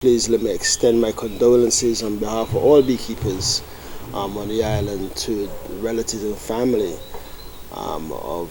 Please let me extend my condolences on behalf of all beekeepers on the island to relatives and family of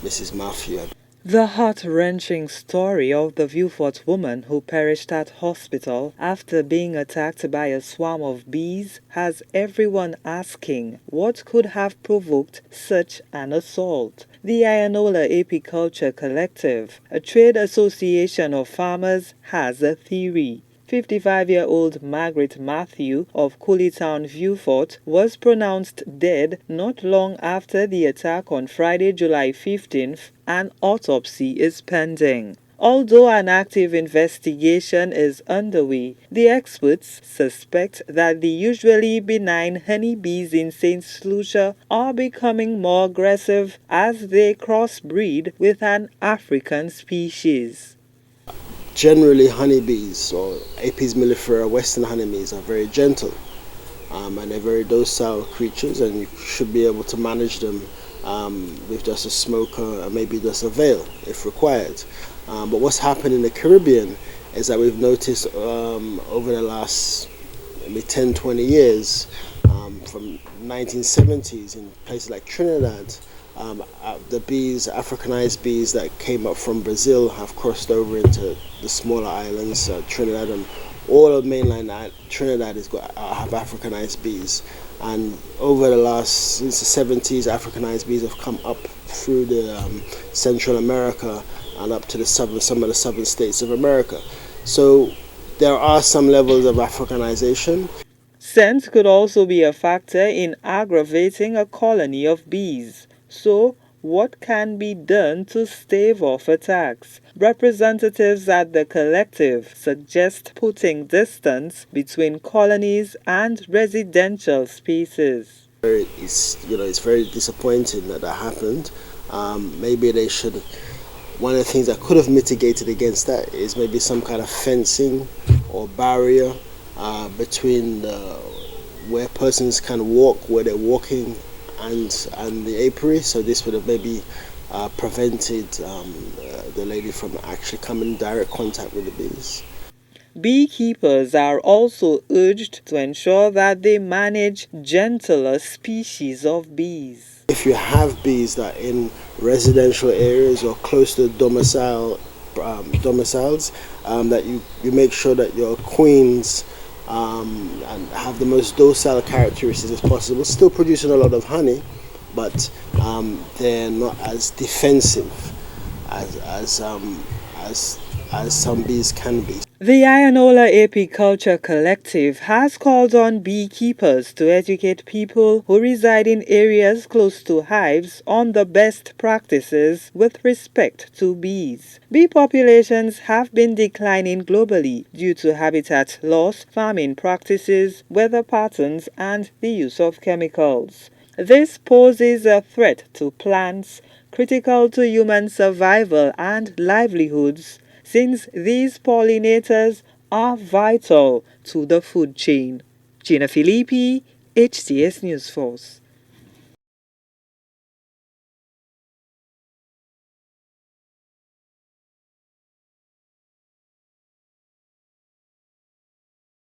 Mrs. Matthew. The heart-wrenching story of the Vieux Fort woman who perished at hospital after being attacked by a swarm of bees has everyone asking what could have provoked such an assault. The Iyanola Apiculture Collective, a trade association of farmers, has a theory. 55-year-old Margaret Matthew of Cooleytown, Vieux Fort, was pronounced dead not long after the attack on Friday, July 15th. An autopsy is pending. Although an active investigation is underway, the experts suspect that the usually benign honeybees in St. Lucia are becoming more aggressive as they crossbreed with an African species. Generally, honeybees or Apis mellifera western honeybees are very gentle and they're very docile creatures, and you should be able to manage them with just a smoker and maybe just a veil if required. But what's happened in the Caribbean is that we've noticed over the last maybe 10-20 years, from 1970s in places like Trinidad, the bees, Africanized bees that came up from Brazil have crossed over into the smaller islands, Trinidad, and all of mainland Trinidad have Africanized bees. And over the last, since the 70s, Africanized bees have come up through the Central America and up to some of the southern states of America. So there are some levels of Africanization. Scent could also be a factor in aggravating a colony of bees. So, what can be done to stave off attacks? Representatives at the collective suggest putting distance between colonies and residential spaces. It's very disappointing that happened. Maybe they should. One of the things that could have mitigated against that is maybe some kind of fencing or barrier between where persons can walk, where they're walking, and the apiary. So this would have maybe prevented the lady from actually coming in direct contact with the bees. Beekeepers are also urged to ensure that they manage gentler species of bees. If you have bees that are in residential areas or close to domiciles, that you make sure that your queens and have the most docile characteristics as possible, still producing a lot of honey, but they're not as defensive as some bees can be. The Iyanola Apiculture Collective has called on beekeepers to educate people who reside in areas close to hives on the best practices with respect to bees. Bee populations have been declining globally due to habitat loss, farming practices, weather patterns, and the use of chemicals. This poses a threat to plants critical to human survival and livelihoods, since these pollinators are vital to the food chain. Gina Filippi, HTS News Force.